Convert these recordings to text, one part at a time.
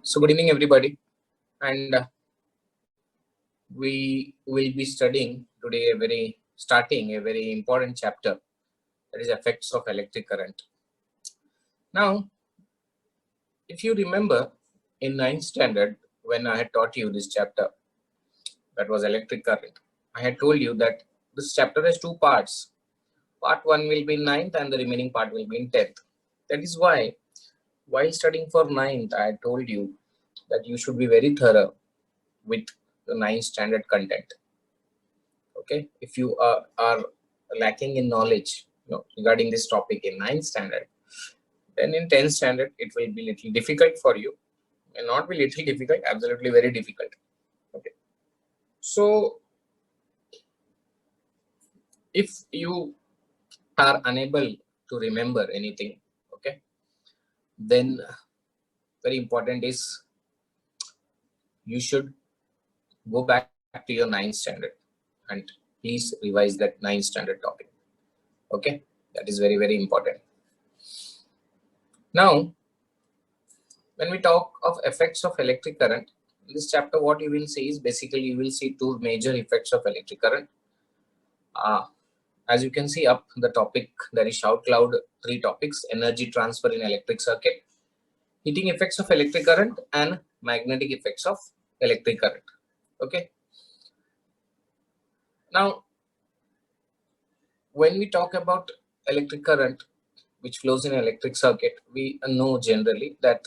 So good evening everybody, and we will be studying today starting a very important chapter, that is effects of electric current. Now, if you remember in 9th standard when I had taught you this chapter, that was electric current, I had told you that this chapter has two parts. Part 1 will be in 9th and the remaining part will be in 10th. That is why while studying for 9th, I had told you that you should be very thorough with the 9th standard content. Okay, if you are lacking in knowledge regarding this topic in 9th standard, then in 10th standard it will be little difficult for you, and not be little difficult, absolutely very difficult. Okay, so if you are unable to remember anything, okay, then very important is you should go back to your 9th standard and please revise that 9th standard topic. Okay, that is very important. Now, when we talk of effects of electric current, in this chapter what you will see is basically you will see two major effects of electric current. As you can see up the topic, there is shout loud 3 topics: energy transfer in electric circuit, heating effects of electric current, and magnetic effects of electric current. Okay. Now, when we talk about electric current which flows in electric circuit, we know generally that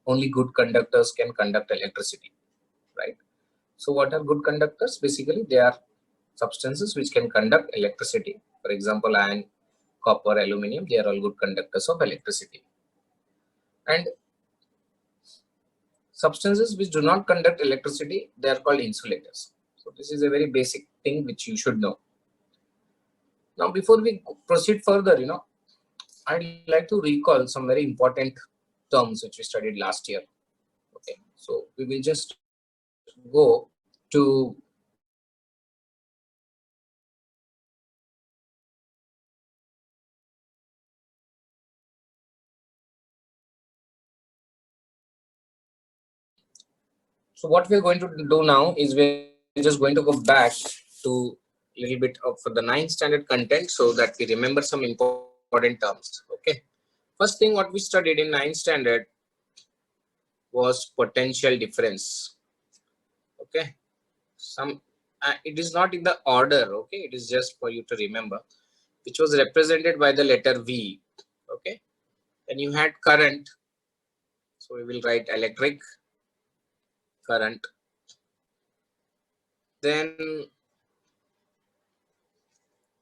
only good conductors can conduct electricity, right? So what are good conductors? Basically, they are substances which can conduct electricity. For example, iron, copper, aluminum, they are all good conductors of electricity. And substances which do not conduct electricity, they are called insulators. So this is a very basic thing which you should know. Now, before we proceed further, I'd like to recall some very important terms which we studied last year. Okay, so we will just go to so what we're going to do now is we're just going to go back to a little bit of the 9th standard content so that we remember some important terms. Okay, first thing what we studied in 9th standard was potential difference. Okay, it is not in the order, okay, it is just for you to remember, which was represented by the letter V. Okay, then you had current, so we will write electric current. Then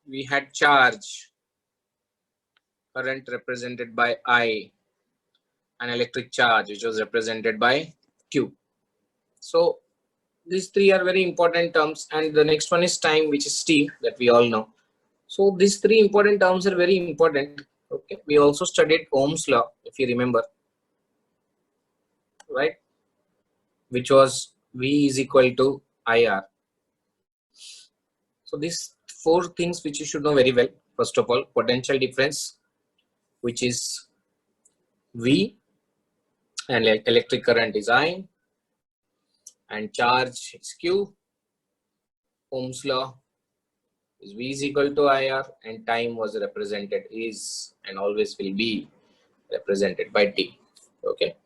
we had charge, current represented by I, and electric charge which was represented by Q. So these 3 are very important terms, and the next one is time, which is T, that we all know. So these 3 important terms are very important. Okay, we also studied Ohm's law, if you remember, right, which was V is equal to IR. So these 4 things which you should know very well. First of all, potential difference, which is V, and electric current is I, and charge is Q. Ohm's law is V is equal to IR, and time was represented is and always will be represented by T. Okay,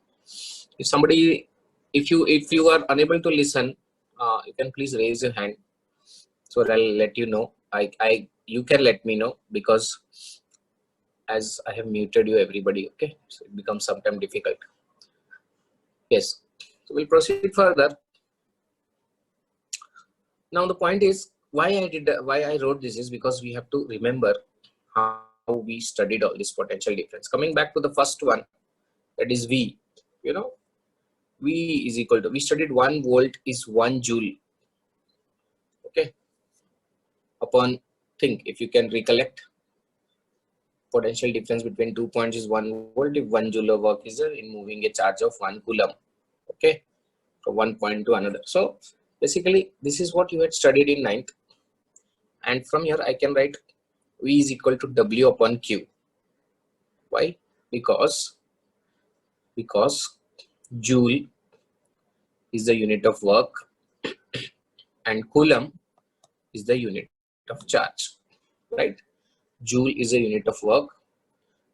if you are unable to listen, you can please raise your hand so that I'll let you know. You can let me know, because as I have muted you everybody, okay, so it becomes sometimes difficult. Yes, so we'll proceed further. Now the point is why I wrote this is because we have to remember how we studied all this potential difference. Coming back to the first one, that is V. V is equal to, we studied 1 volt is 1 joule. Okay, upon think, if you can recollect, potential difference between 2 points is 1 volt if 1 joule of work is in moving a charge of 1 coulomb. Okay, from one point to another. So basically this is what you had studied in 9th, and from here I can write V is equal to W upon Q. Why? Because joule is the unit of work and coulomb is the unit of charge, right? Joule is a unit of work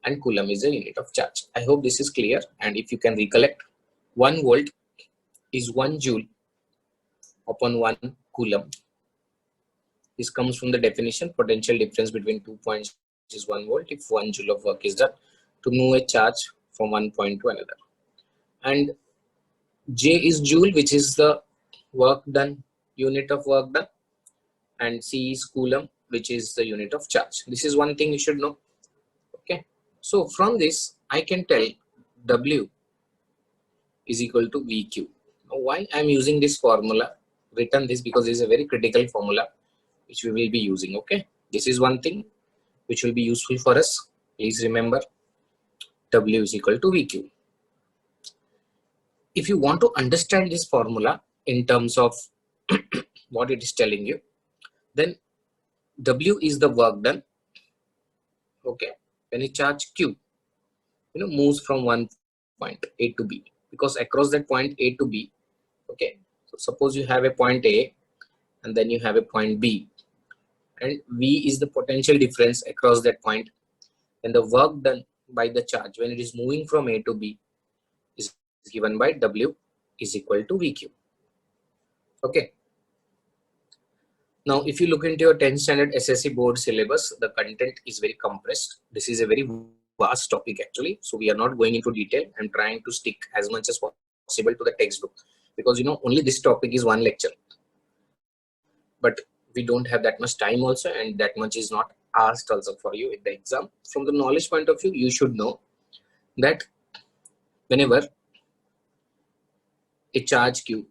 and coulomb is a unit of charge. I hope this is clear. And if you can recollect, 1 volt is 1 joule upon 1 coulomb. This comes from the definition, potential difference between 2 points is 1 volt if 1 joule of work is done to move a charge from one point to another. And J is joule, which is the work done, unit of work done, and C is coulomb, which is the unit of charge. This is one thing you should know. Okay, so from this I can tell W is equal to VQ. Now, why I am using this formula, written this because this is a very critical formula which we will be using. Okay, this is one thing which will be useful for us. Please remember, W is equal to VQ. If you want to understand this formula in terms of what it is telling you, then W is the work done. Okay, when a charge Q, moves from one point A to B, because across that point A to B, okay, so suppose you have a point A and then you have a point B, and V is the potential difference across that point, then the work done by the charge when it is moving from A to B is given by W is equal to VQ. Okay. Now, if you look into your 10th standard SSC board syllabus, the content is very compressed. This is a very vast topic actually. So we are not going into detail. I'm trying to stick as much as possible to the textbook because only this topic is one lecture. But we don't have that much time also, and that much is not asked also for you in the exam. From the knowledge point of view, you should know that whenever a charge Q,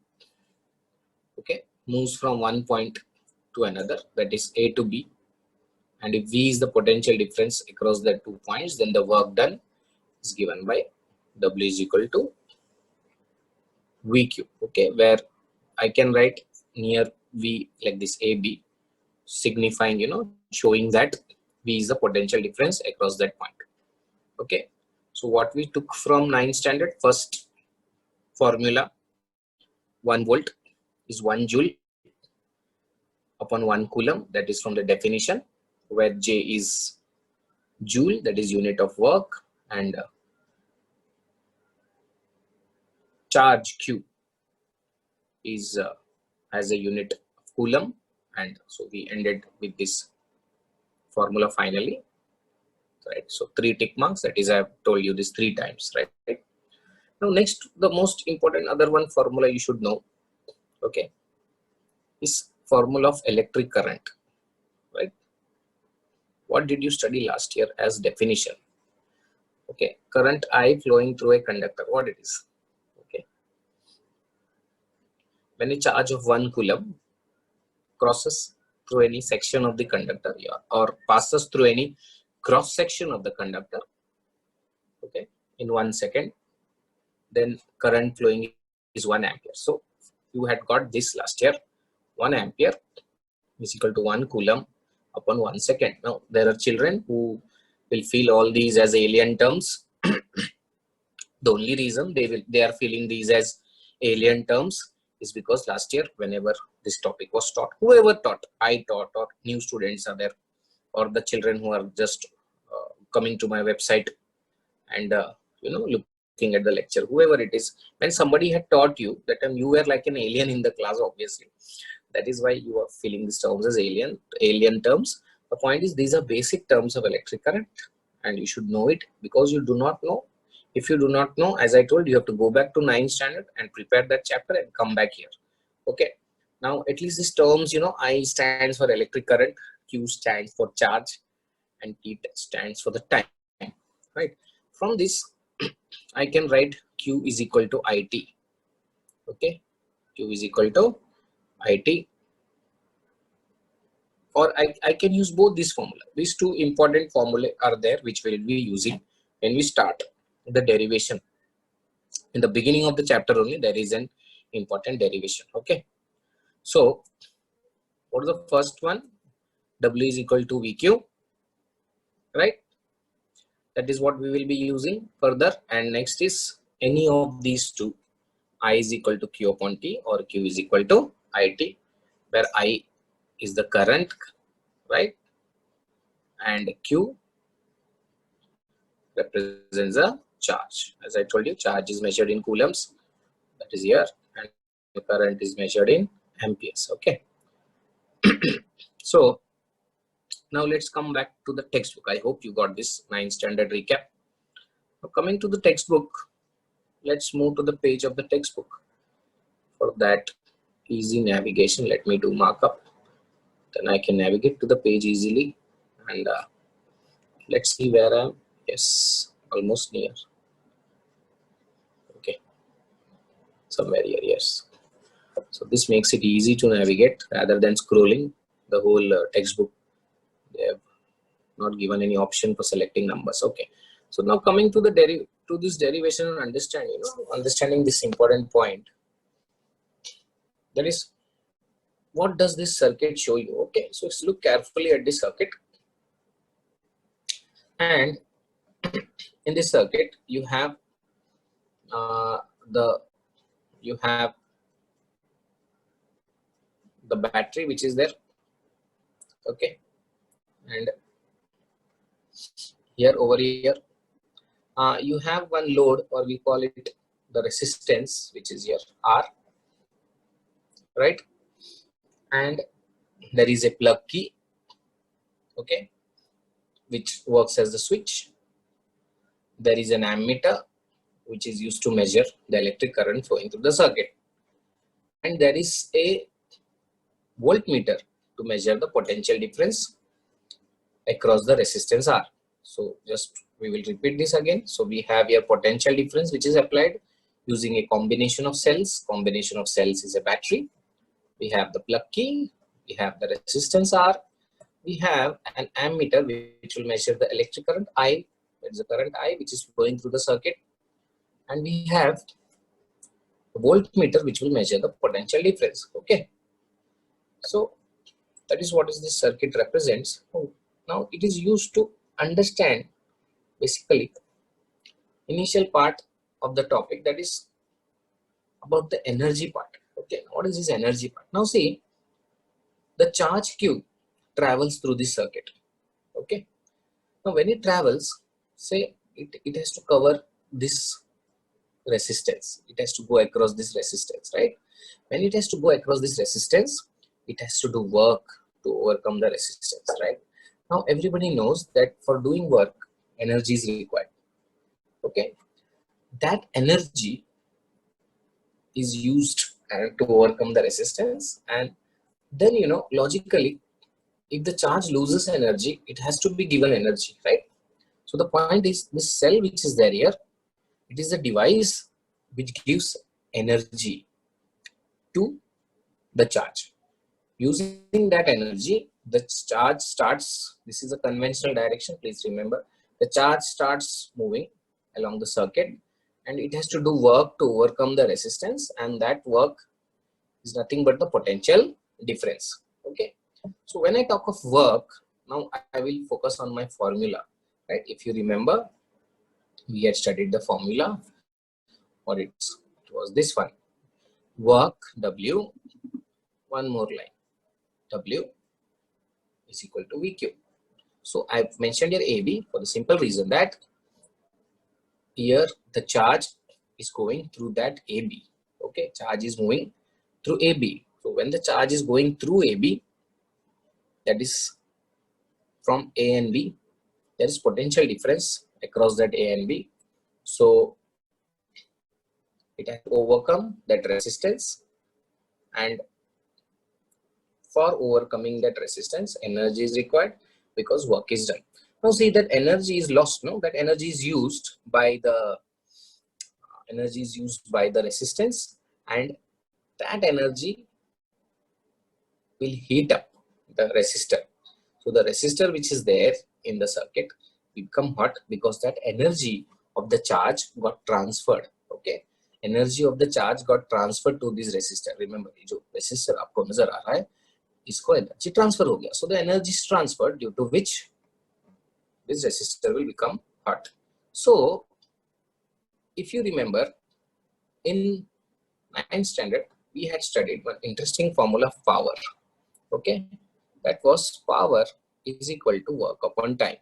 okay, moves from one point to another, that is A to B, and if V is the potential difference across the 2 points, then the work done is given by W is equal to VQ. Okay, where I can write near V like this AB, signifying showing that V is the potential difference across that point. Okay, so what we took from 9th standard, first formula, 1 volt is 1 joule upon 1 coulomb, that is from the definition, where J is joule, that is unit of work, and charge Q is as a unit of coulomb. And so we ended with this formula finally, right? So 3 tick marks, that is I have told you this 3 times, right? Now next, the most important other one formula you should know, okay, is formula of electric current, right? What did you study last year as definition? Okay, current I flowing through a conductor, what it is? Okay, when a charge of 1 coulomb crosses through any section of the conductor, or passes through any cross section of the conductor, okay, in 1 second, then current flowing is 1 ampere. So you had got this last year, 1 ampere is equal to 1 coulomb upon 1 second. Now there are children who will feel all these as alien terms. The only reason they are feeling these as alien terms is because last year, whenever this topic was taught, whoever taught, I taught, or new students are there, or the children who are just coming to my website and looking at the lecture, whoever it is, when somebody had taught you, that time you were like an alien in the class, obviously. That is why you are feeling these terms as alien terms. The point is, these are basic terms of electric current, and you should know it, because you do not know. If you do not know, as I told you, have to go back to 9th standard and prepare that chapter and come back here. Okay, now at least these terms, I stands for electric current, Q stands for charge, and T stands for the time, right? From this I can write Q is equal to IT. Okay, Q is equal to IT, or I can use both this formula. These two important formulae are there which we will be using when we start the derivation. In the beginning of the chapter only, there is an important derivation. Okay, so what is the first one? W is equal to VQ, right? That is what we will be using further. And next is any of these two, I is equal to Q upon T, or Q is equal to IT, where I is the current, right? And Q represents a charge. As I told you, charge is measured in coulombs, that is here, and the current is measured in amperes. Okay. So now let's come back to the textbook. I hope you got this 9th standard recap. Now coming to the textbook, let's move to the page of the textbook. For that easy navigation, let me do markup. Then I can navigate to the page easily. And let's see where I am. Yes, almost near. Okay, somewhere here. Yes. So this makes it easy to navigate rather than scrolling the whole textbook. They have not given any option for selecting numbers. Okay. So now coming to the this derivation and understanding this important point. That is, what does this circuit show you? Okay, so let's look carefully at this circuit. And in this circuit, you have the battery which is there. Okay, and here over here you have one load, or we call it the resistance, which is here R, right? And there is a plug key, okay, which works as the switch. There is an ammeter which is used to measure the electric current flowing through the circuit, and there is a voltmeter to measure the potential difference across the resistance R. So just we will repeat this again. So we have here potential difference which is applied using a combination of cells. Combination of cells is a battery. We have the plug key, we have the resistance R, we have an ammeter which will measure the electric current I, that is the current I which is flowing through the circuit, and we have the voltmeter which will measure the potential difference. Okay, so that is what is this circuit represents. Now it is used to understand basically initial part of the topic, that is about the energy part. Okay, what is this energy part? Now see, the charge Q travels through this circuit. Okay, now when it travels, say it has to cover this resistance, it has to go across this resistance, right? When it has to go across this resistance, it has to do work to overcome the resistance, right? Now everybody knows that for doing work, energy is required. Okay, that energy is used to overcome the resistance, and then logically, if the charge loses energy, it has to be given energy, right? So the point is, this cell which is there here, it is a device which gives energy to the charge. Using that energy, the charge starts, this is a conventional direction, please remember, the charge starts moving along the circuit, and it has to do work to overcome the resistance, and that work is nothing but the potential difference. Okay, so when I talk of work, now I will focus on my formula, right? If you remember, we had studied the formula, or it was this one: work W, one more line, W is equal to VQ. So I've mentioned here AB for the simple reason that here the charge is going through that AB. Okay, charge is moving through AB. So when the charge is going through AB, that is from A and B, there is potential difference across that A and B. So it has to overcome that resistance, and for overcoming that resistance, energy is required because work is done. Now see, that energy is lost, no? That energy is used by the resistance, and that energy will heat up the resistor. So the resistor which is there in the circuit will become hot because that energy of the charge got transferred. Okay, energy of the charge got transferred to this resistor. Remember, ये जो resistor आपको नजर आ रहा है, इसको energy transfer हो गया. So the energy is transferred, due to which this resistor will become hot. So if you remember, in 9th standard, we had studied one interesting formula of power. Okay, that was power is equal to work upon time.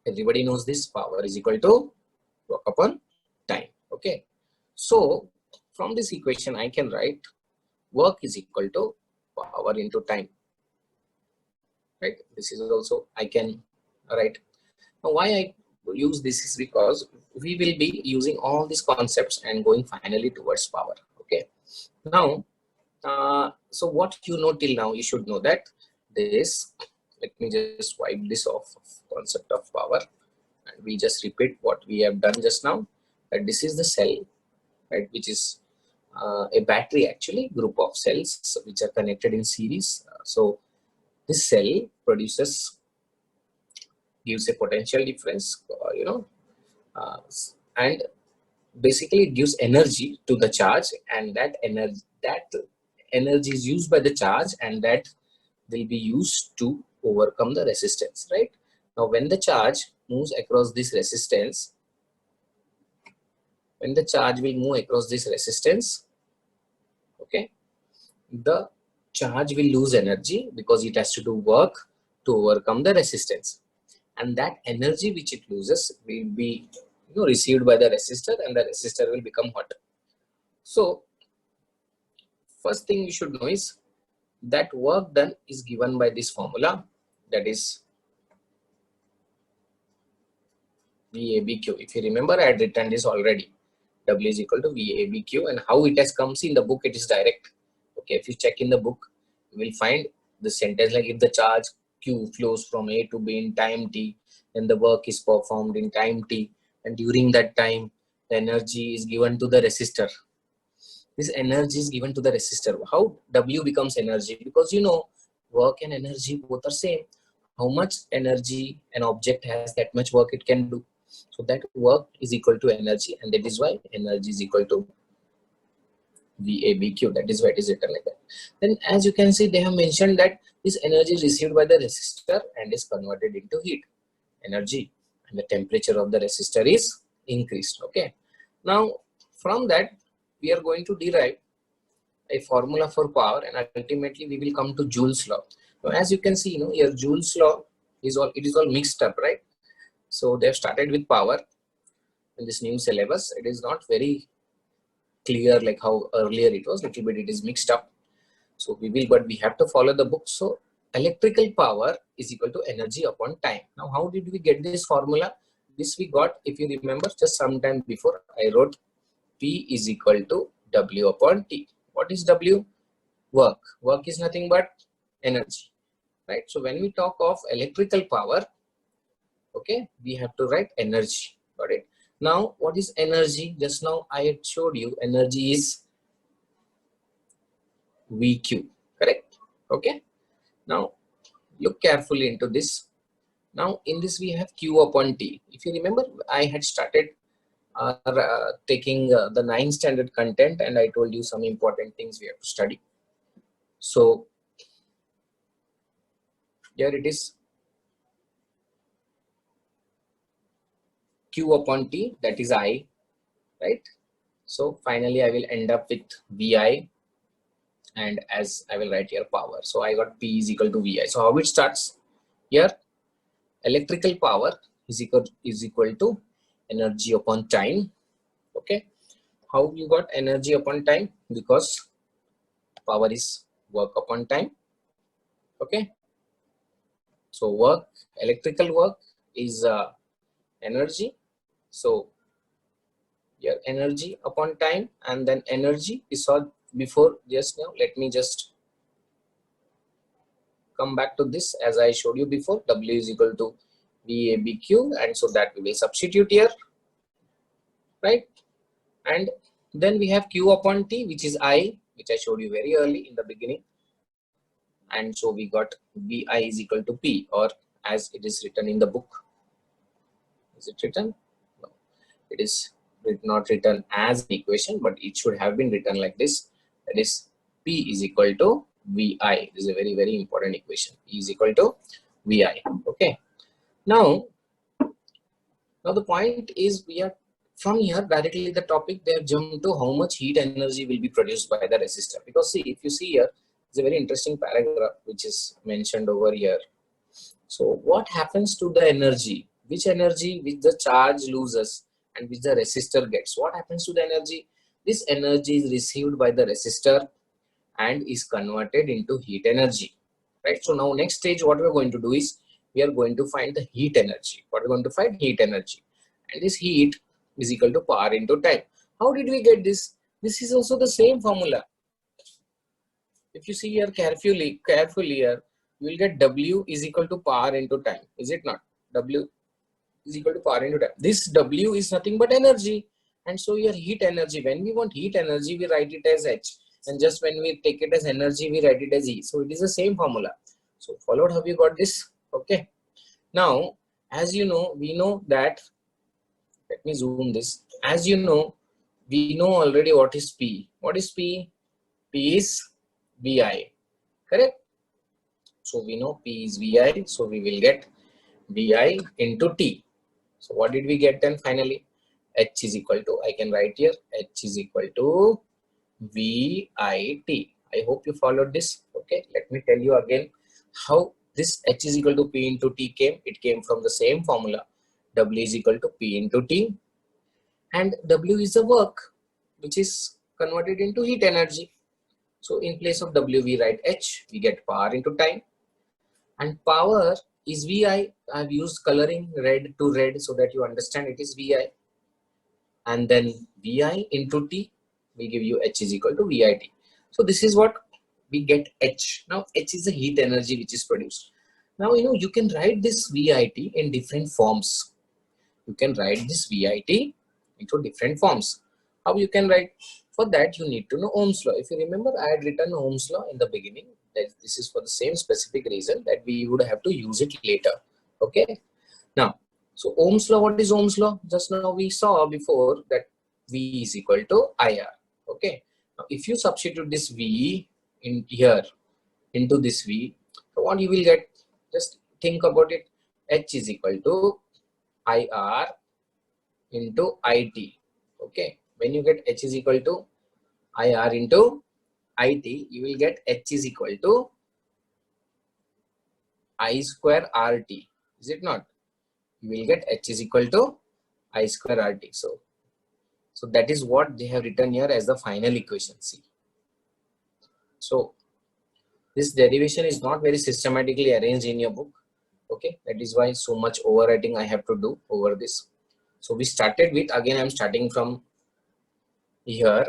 Everybody knows this, power is equal to work upon time. Okay, so from this equation I can write work is equal to power into time, right? This is also I can write. Now why I use this is because we will be using all these concepts and going finally towards power. Okay, now so what you know till now, you should know that this, let me just wipe this off, concept of power, and we just repeat what we have done just now, that this is the cell, right, which is a battery, actually group of cells which are connected in series. So this cell produces, gives a potential difference, uh, and basically it gives energy to the charge, and that energy is used by the charge, and that will be used to overcome the resistance, right? Now when the charge moves across this resistance, okay, the charge will lose energy because it has to do work to overcome the resistance, and that energy which it loses will be received by the resistor, and the resistor will become hot. So first thing you should know is that work done is given by this formula, that is VABQ. If you remember, I had written this already. W is equal to VABQ, and how it has comes in the book, it is direct. Okay, if you check in the book, you will find the sentence like, if the charge Q flows from A to B in time T, then the work is performed in time T, and during that time the energy is given to the resistor. This energy is given to the resistor. How W becomes energy? Because work and energy both are same. How much energy an object has, that much work it can do. So that work is equal to energy, and that is why energy is equal to VABQ. That is why it is written like that. Then as you can see, they have mentioned that this energy is received by the resistor and is converted into heat energy, and the temperature of the resistor is increased. Okay, now from that we are going to derive a formula for power, and ultimately we will come to Joule's law. Now as you can see, here Joule's law is all mixed up, right? So they have started with power in this new syllabus. It is not very clear like how earlier it was, little bit it is mixed up. So but we have to follow the book. So electrical power is equal to energy upon time. Now how did we get this formula? This we got, if you remember, just some time before I wrote P is equal to W upon T. What is W? Work. Work is nothing but energy, right? So when we talk of electrical power, okay, we have to write energy. Got it? Now what is energy? Just now I had showed you energy is VQ, correct? Okay, now look carefully into this. Now in this we have Q upon T. If you remember, I had started taking the 9th standard content, and I told you some important things we have to study. So here it is, Q upon T, that is I, right? So finally I will end up with VI, and as I will write here power. So I got P is equal to VI. So how it starts here? Electrical power is equal to energy upon time. Okay, how you got energy upon time? Because power is work upon time. Okay, so work, electrical work is energy. So your energy upon time, and then energy we saw before just now. Let me just come back to this as I showed you before. W is equal to VABQ, and so that we will substitute here, right? And then we have Q upon T, which is I, which I showed you very early in the beginning, and so we got VI is equal to P, or as it is written in the book. Is it written? No, it is not written as an equation, but it should have been written like this. That is P is equal to VI. This is a very, very important equation. P is equal to VI. Okay. Now the point is we are from here directly the topic they have jumped to how much heat energy will be produced by the resistor. Because see, if you see here, it's a very interesting paragraph which is mentioned over here. So what happens to the energy? Which energy which the charge loses and which the resistor gets? What happens to the energy? This energy is received by the resistor and is converted into heat energy, right? So now next stage what we're going to do is we are going to find the heat energy. What we're going to find? Heat energy. And this heat is equal to power into time. How did we get this? This is also the same formula. If you see here carefully here, you will get W is equal to power into time. Is it not? W is equal to power into time. This W is nothing but energy. And so your heat energy, when we want heat energy, we write it as H. And just when we take it as energy, we write it as E. So it is the same formula. So followed, have you got this? Okay. Now, as you know, we know that, let me zoom this. As you know, we know already what is P. What is P? P is VI, correct? So we know P is VI, so we will get VI into T. So what did we get then finally? H is equal to, I can write here, H is equal to VIT. I hope you followed this. Okay, let me tell you again how this H is equal to P into T came. It came from the same formula. W is equal to P into T, and W is the work which is converted into heat energy. So in place of W we write H, we get power into time, and power is VI. I've used coloring red to red so that you understand it is VI, and then VI into T will give you H is equal to VIT. So this is what we get H. Now H is the heat energy which is produced. Now you can write this VIT in different forms. You can write this VIT into different forms. How you can write? For that you need to know Ohm's law. If you remember, I had written Ohm's law in the beginning. That this is for the same specific reason that we would have to use it later. Okay. Now, so Ohm's law, what is Ohm's law? Just now we saw before that V is equal to IR. Okay. Now, if you substitute this V in here into this V, so what you will get? Just think about it. H is equal to IR into IT. Okay. When you get H is equal to IR into IT, you will get H is equal to I square RT. Is it not? You will get H is equal to I square RT. So that is what they have written here as the final equation. See. So this derivation is not very systematically arranged in your book. Okay. That is why so much overwriting I have to do over this. So we started with, again I'm starting from here.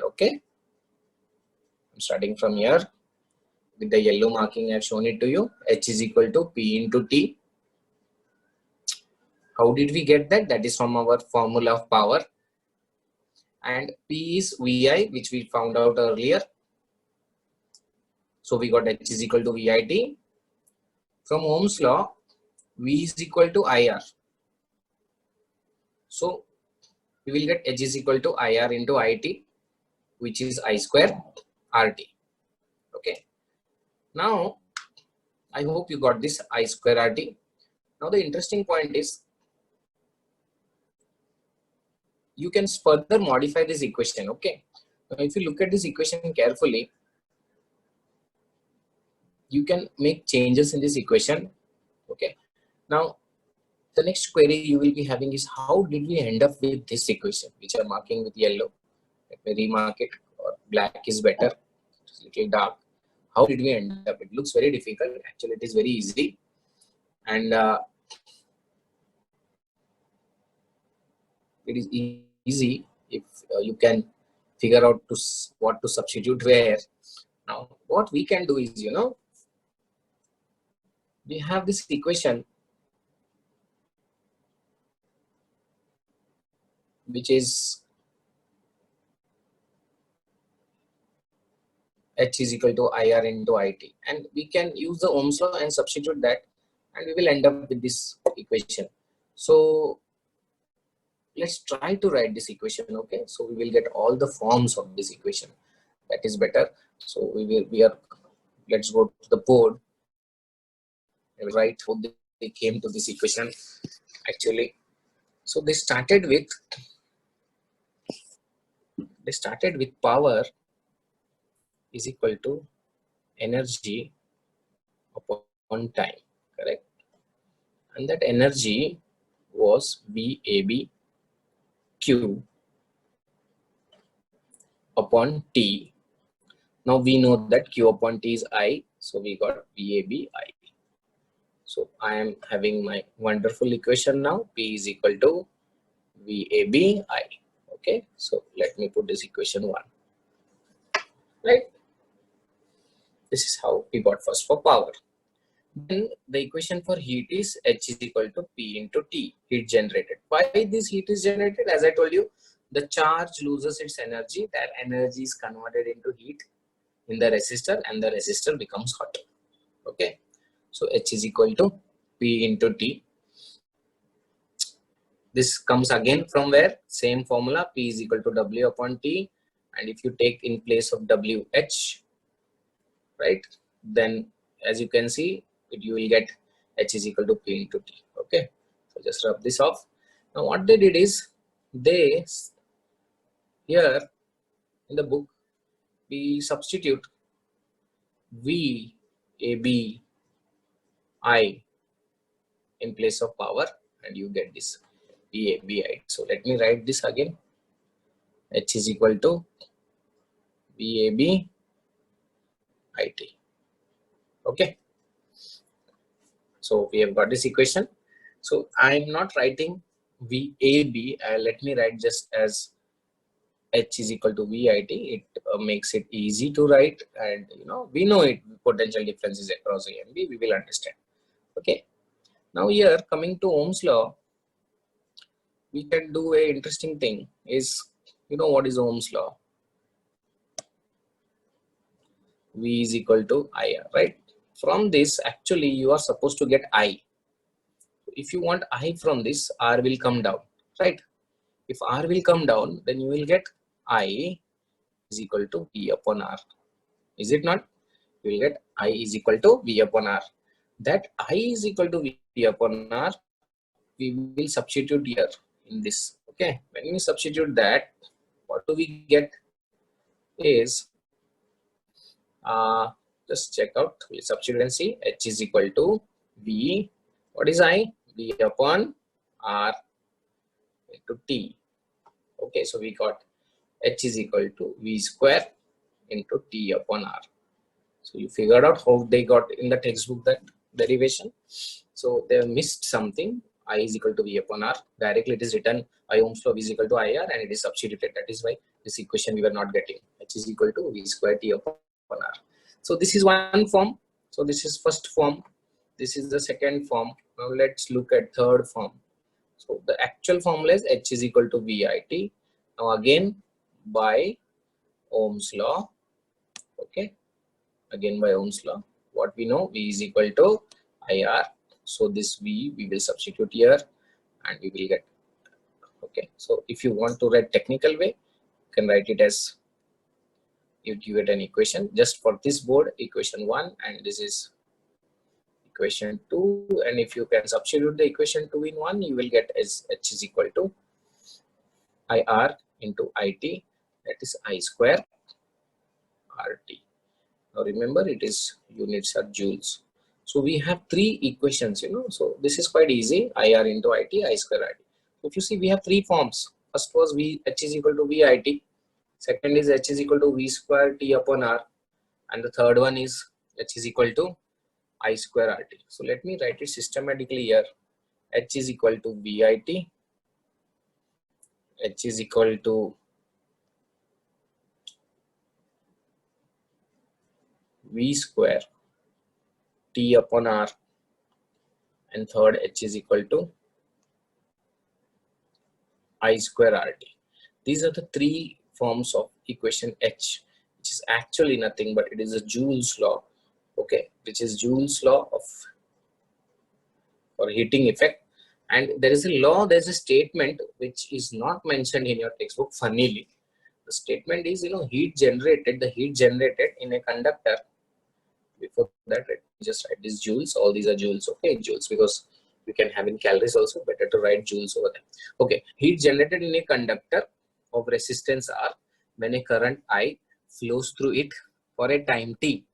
Okay. I'm starting from here with the yellow marking. I've shown it to you. H is equal to P into T. How did we get that? That is from our formula of power. And P is VI, which we found out earlier. So we got H is equal to VIT. From Ohm's law, V is equal to IR. So we will get H is equal to IR into IT, which is I square RT. Okay. Now, I hope you got this I square RT. Now the interesting point is, you can further modify this equation. Okay. Now, if you look at this equation carefully, you can make changes in this equation. Okay. Now, the next query you will be having is, how did we end up with this equation, which are marking with yellow? Let me remark it, or black is better. It's a little dark. How did we end up? It looks very difficult. Actually, it is very easy. And it is easy if you can figure out what to substitute where. Now, what we can do is, we have this equation which is H is equal to IR into IT, and we can use the Ohm's law and substitute that, and we will end up with this equation. So let's try to write this equation. Okay, so we will get all the forms of this equation. That is better. So let's go to the board and write how they came to this equation. Actually, So they started with power is equal to energy upon time, correct? And that energy was VAB Q upon T. Now we know that Q upon T is I, so we got VAB I. So I am having my wonderful equation now. P is equal to VAB I. Okay, so let me put this equation 1. Right? This is how we got first for power. Then the equation for heat is H is equal to P into T, heat generated. Why this heat is generated? As I told you, the charge loses its energy. That energy is converted into heat in the resistor, and the resistor becomes hot. Okay, so H is equal to P into T. This comes again from where? Same formula, P is equal to W upon T. And if you take in place of WH, right, then as you can see, you will get H is equal to P into T. Okay, so just rub this off. Now what they did is, they here in the book we substitute VAB I in place of power, and you get this VAB I. So let me write this again. H is equal to VAB IT. Okay, so we have got this equation. So I'm not writing VAB. Let me write just as H is equal to VIT. It makes it easy to write, and we know it potential differences across AMB. We will understand. Okay. Now here, coming to Ohm's law, we can do a interesting thing. Is what is Ohm's law? V is equal to IR, right? From this, actually, you are supposed to get I. If you want I from this, R will come down, right? If R will come down, then you will get I is equal to V upon R. Is it not? You will get I is equal to V upon R. That I is equal to V upon R, we will substitute here in this. Okay, when we substitute that, what do we get is, just check out, we'll substitute and see. H is equal to V, what is I? V upon R into T. Okay, so we got H is equal to V square into T upon R. So you figured out how they got in the textbook that derivation. So they have missed something. I is equal to V upon R. Directly it is written I Ohm's law is equal to IR, and it is substituted. That is why this equation we were not getting. H is equal to V square T upon R. So this is one form. So this is first form. This is the second form. Now let's look at third form. So the actual formula is H is equal to VIT. Now again by Ohm's law. Okay. Again by Ohm's law. What we know, V is equal to IR. So this V we will substitute here, and we will get. Okay. So if you want to write technical way, you can write it as, you get an equation just for this board, equation 1, and this is equation 2. And if you can substitute the equation 2 in 1, you will get as H is equal to IR into IT, that is I square RT. Now remember, it is units are joules. So we have 3 equations, so this is quite easy. IR into IT, I square RT. If you see, we have 3 forms. First was H is equal to VIT. Second is H is equal to V square T upon R. And the third one is H is equal to I square RT. So let me write it systematically here. H is equal to VIT. H is equal to V square T upon R, and third H is equal to I square RT. These are the 3 forms of equation H, which is actually nothing but it is a Joule's law, okay, which is Joule's law of for heating effect. And there is a law, there's a statement which is not mentioned in your textbook, funnily. The statement is, the heat generated in a conductor. Before that, let me just write this joules. All these are joules, okay, joules, because You can have in calories also, better to write joules over there. Okay, heat generated in a conductor of resistance R when a current I flows through it for a time t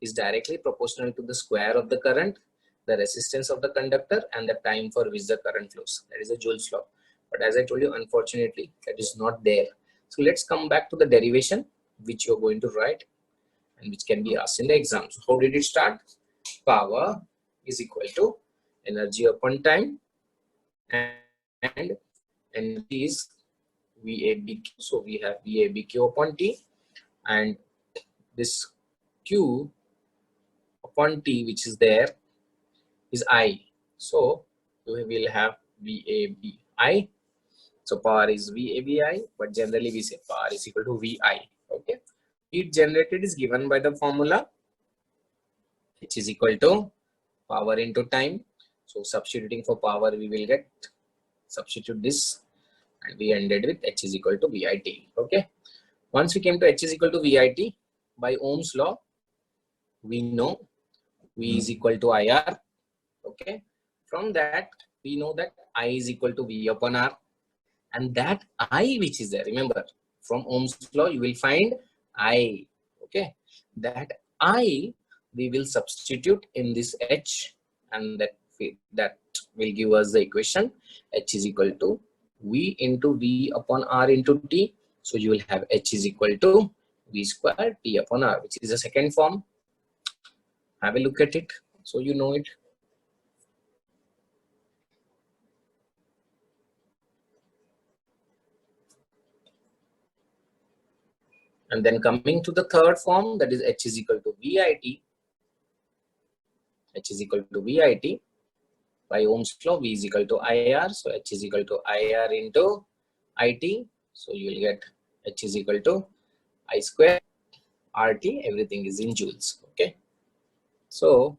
is directly proportional to the square of the current, the resistance of the conductor, and the time for which the current flows. That is a Joule's law. But as I told you, unfortunately, that is not there. So let's come back to the derivation, which you're going to write and which can be asked in the exam. So how did it start? Power is equal to energy upon time, and energy is VABQ. So we have VABQ upon T, and this Q upon T, which is there, is I. So we will have VABI. So power is VABI, but generally we say power is equal to VI. Okay. Heat generated is given by the formula H is equal to power into time. So substituting for power, we will get, substitute this, and we ended with H is equal to VIT. Okay. Once we came to H is equal to VIT, by Ohm's law, we know V is equal to IR. Okay. From that, we know that I is equal to V upon R. And that I which is there, remember, from Ohm's law, you will find I. Okay. That I, we will substitute in this H, and that will give us the equation H is equal to V into V upon R into T. So you will have H is equal to V square T upon R, which is the second form. Have a look at it so you know it. And then coming to the third form, that is H is equal to VIT. H is equal to VIT. By Ohm's law, V is equal to IR. So H is equal to IR into IT. So you will get H is equal to I square RT. Everything is in joules. Okay. So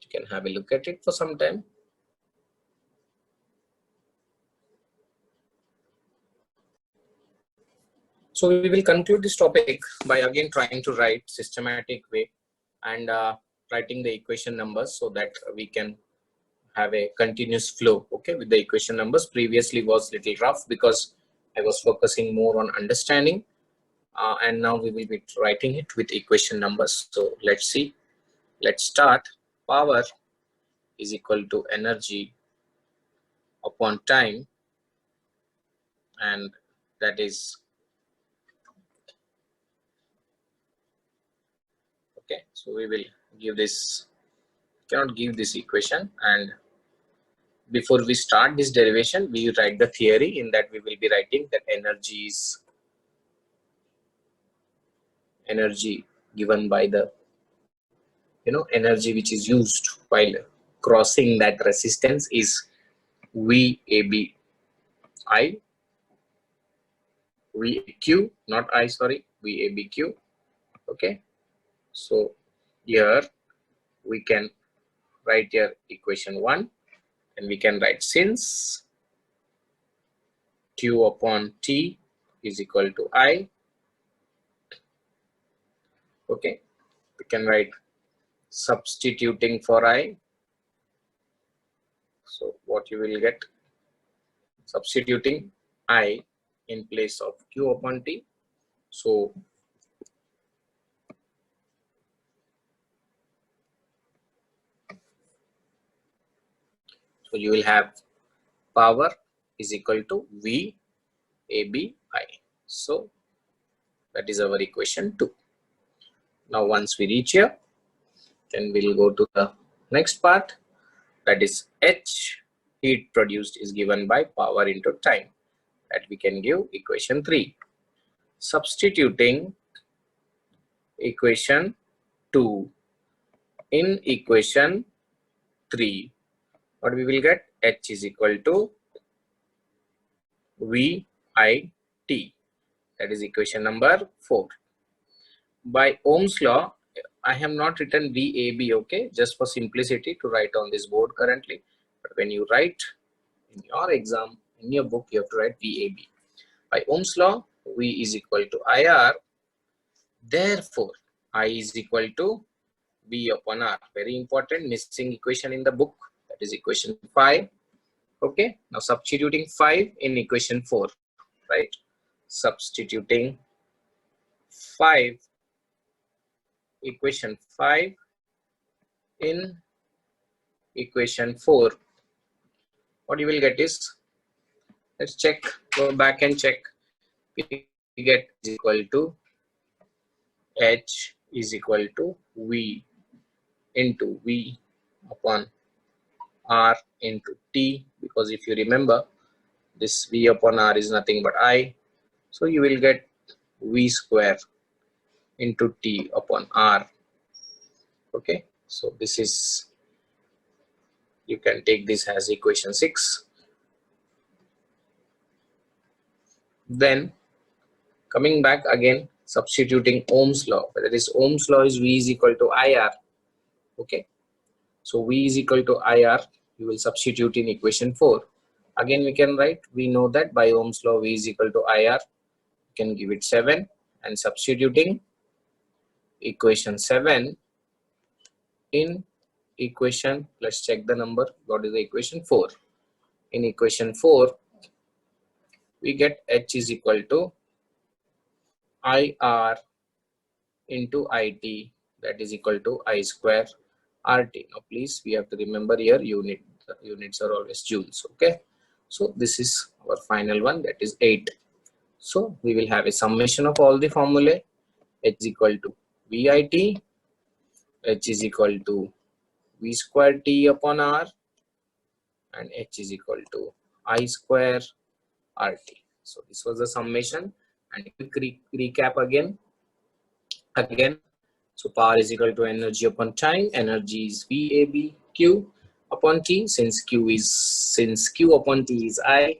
you can have a look at it for some time. So we will conclude this topic by again trying to write systematic way and writing the equation numbers so that we can have a continuous flow. Okay, with the equation numbers. Previously was little rough because I was focusing more on understanding, and now we will be writing it with equation numbers. So let's see. Let's start. Power is equal to energy upon time, and that is okay. So we will give this, cannot give this equation, and before we start this derivation, we write the theory. In that we will be writing that energy is energy given by the energy which is used while crossing that resistance is VABI, VQ, not I, sorry, VABQ. Okay, so here we can write here equation 1, and we can write since Q upon T is equal to I. Okay, we can write substituting for I. So what you will get, substituting I in place of Q upon T. So you will have power is equal to VABI. So that is our equation 2. Now once we reach here, then we'll go to the next part, that is H, heat produced, is given by power into time, that we can give equation 3. Substituting equation 2 in equation 3, what we will get, H is equal to VIT, that is equation number 4. By Ohm's law, I have not written VAB, okay, just for simplicity to write on this board currently. But when you write in your exam, in your book, you have to write VAB. By Ohm's law, V is equal to IR. Therefore, I is equal to V upon R. Very important, missing equation in the book, that is equation 5. Okay, now substituting 5 in equation 4, right? Substituting 5, equation 5 in equation 4, what you will get is, let's check, go back and check. We get is equal to H is equal to V into V upon R into T, because if you remember, this V upon R is nothing but I, so you will get V square into T upon R. Okay, so this is, you can take this as equation 6. Then coming back again, substituting Ohm's law, that is Ohm's law is V is equal to IR. Okay, so V is equal to IR, you will substitute in equation 4. Again we can write, we know that by Ohm's law V is equal to IR, you can give it 7, and substituting equation 7 in equation, let's check the number, what is the equation 4. In equation 4 we get H is equal to IR into IT, that is equal to I square RT. Now please, we have to remember here units are always joules. Okay, so this is our final one, that is 8. So we will have a summation of all the formulae. H is equal to VIT, H is equal to V square T upon R, and H is equal to I square RT. So this was the summation, and quick recap again. So power is equal to energy upon time. Energy is VAB Q upon T. Since Q upon T is I,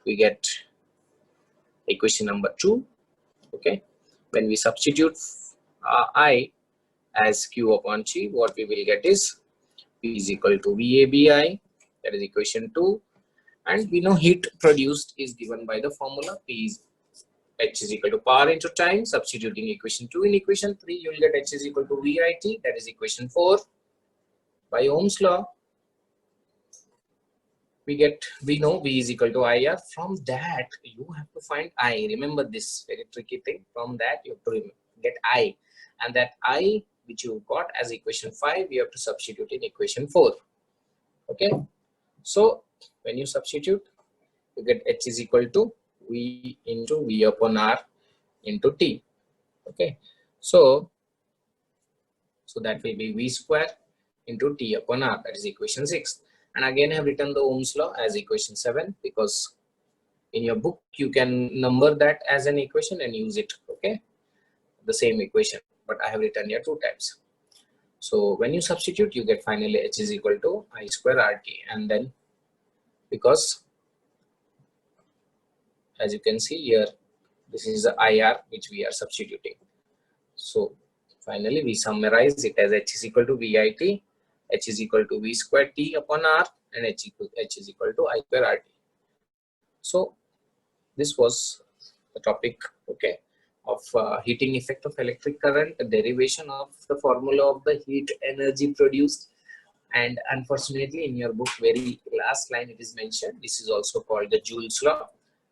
we get equation number 2. Okay, when we substitute I as Q upon T, what we will get is P is equal to VABI, that is equation 2, and we know heat produced is given by the formula P is H is equal to power into time. Substituting equation 2 in equation 3, you will get H is equal to VIT, that is equation 4. By Ohm's law, we know V is equal to IR. From that, you have to find I. Remember this very tricky thing. From that, you have to get I, and that I which you got as equation 5, you have to substitute in equation 4. Okay, so when you substitute, you get H is equal to V into V upon R into T. Okay, so that will be V square into T upon R, that is equation 6. And again I have written the Ohm's law as equation 7, because in your book you can number that as an equation and use it. Okay, the same equation, but I have written here 2 times. So when you substitute, you get finally H is equal to I square RT, and then because as you can see here, this is the IR which we are substituting. So finally we summarize it as H is equal to VIT, H is equal to V square T upon R, and H is equal to I square RT. So this was the topic, okay, of heating effect of electric current, the derivation of the formula of the heat energy produced. And unfortunately in your book very last line it is mentioned, this is also called the Joule's law,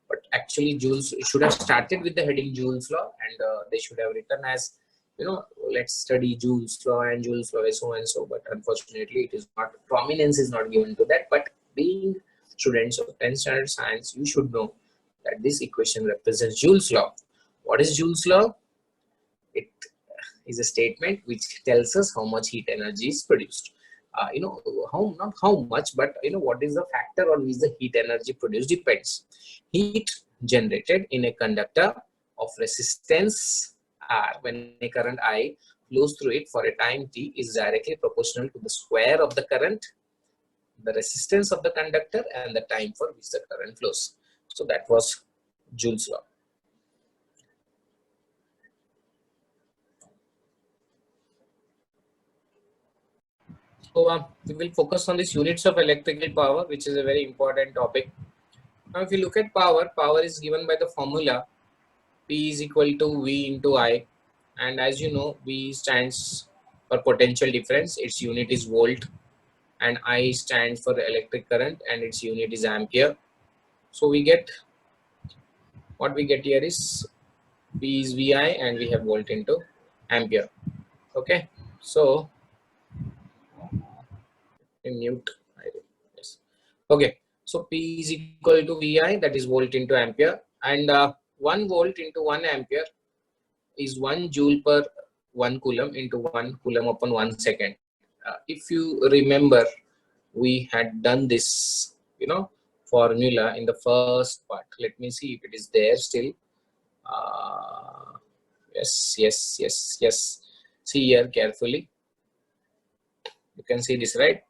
but actually Joule's should have started with the heading Joule's law, and they should have written as, you know, let's study Joule's law and Joule's law is so and so, but unfortunately it is not, prominence is not given to that. But being students of 10th standard science, you should know that this equation represents Joule's law. What is Joule's law? It is a statement which tells us how much heat energy is produced. You know, not how much, but you know what is the factor on which the heat energy produced depends. Heat generated in a conductor of resistance R when a current I flows through it for a time t is directly proportional to the square of the current, the resistance of the conductor, and the time for which the current flows. So that was Joule's law. So we will focus on these units of electrical power, which is a very important topic. Now if you look at power, power is given by the formula P is equal to V into I, and as you know, V stands For potential difference, its unit is volt, and I stands for electric current, and its unit is ampere. So we get, what we get here is V is VI, and we have volt into ampere. Okay, so mute. Yes. Okay, so P is equal to VI, that is volt into ampere, and 1 volt into 1 ampere is 1 joule per 1 coulomb into 1 coulomb upon 1 second. If you remember, we had done this, formula in the first part. Let me see if it is there still. Yes. See here carefully. You can see this, right?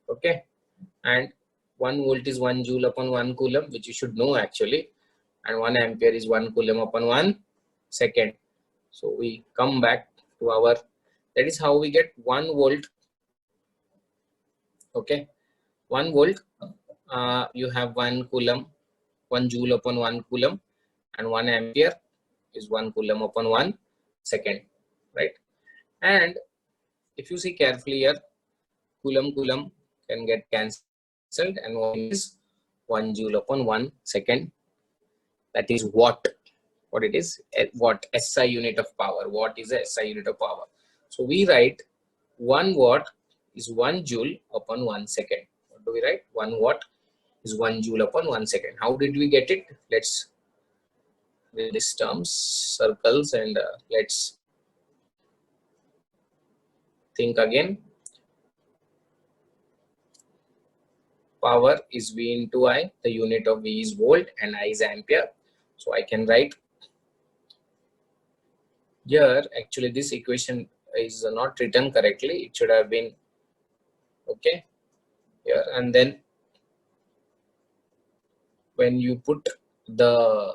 Okay. And 1 volt is 1 joule upon 1 coulomb, which you should know actually. And 1 ampere is 1 coulomb upon 1 second. So we come back to our, that is how we get 1 volt. Okay. 1 volt, you have 1 coulomb, 1 joule upon 1 coulomb, and 1 ampere is 1 coulomb upon 1 second, right? And if you see carefully here, coulomb can get cancelled, and 1 is 1 joule upon 1 second. That is watt. What it is? Watt, SI unit of power. Watt is a SI unit of power. So we write 1 watt is 1 joule upon 1 second. What do we write? 1 watt is 1 joule upon 1 second. How did we get it? Let's read these terms, circles, and let's think again. Power is V into I. The unit of V is volt and I is ampere. So I can write here, actually this equation is not written correctly. It should have been, okay, here, and then when you put the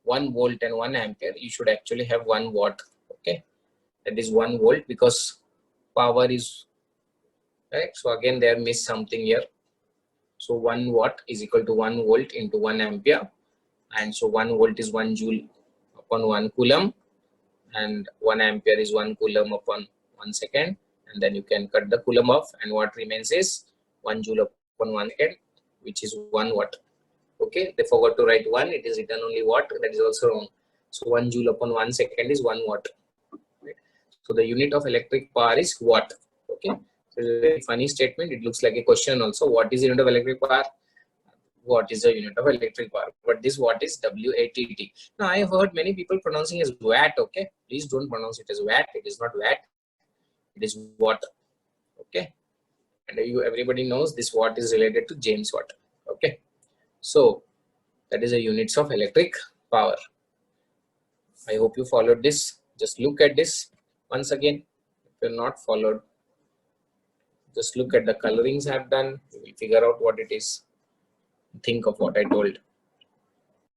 1 volt and 1 ampere, you should actually have 1 watt. Okay, that is 1 volt because power is, right? So again there missed something here. So 1 watt is equal to 1 volt into 1 ampere, and so 1 volt is 1 joule upon 1 coulomb, and 1 ampere is 1 coulomb upon 1 second, and then you can cut the coulomb off, and what remains is 1 joule upon 1 second, which is 1 watt. Okay, they forgot to write 1, it is written only watt, that is also wrong. So 1 joule upon 1 second is 1 watt. Right? So the unit of electric power is watt. Okay, so it's a very funny statement. It looks like a question also. What is the unit of electric power? What is the unit of electric power? But this watt is WATT. Now I have heard many people pronouncing as watt. Okay, please don't pronounce it as watt. It is not watt. It is watt. Okay, and everybody knows this watt is related to James Watt. Okay, so that is the units of electric power. I hope you followed this. Just look at this once again. If you're not followed, just look at the colorings I've done. You will figure out what it is. Think of what I told.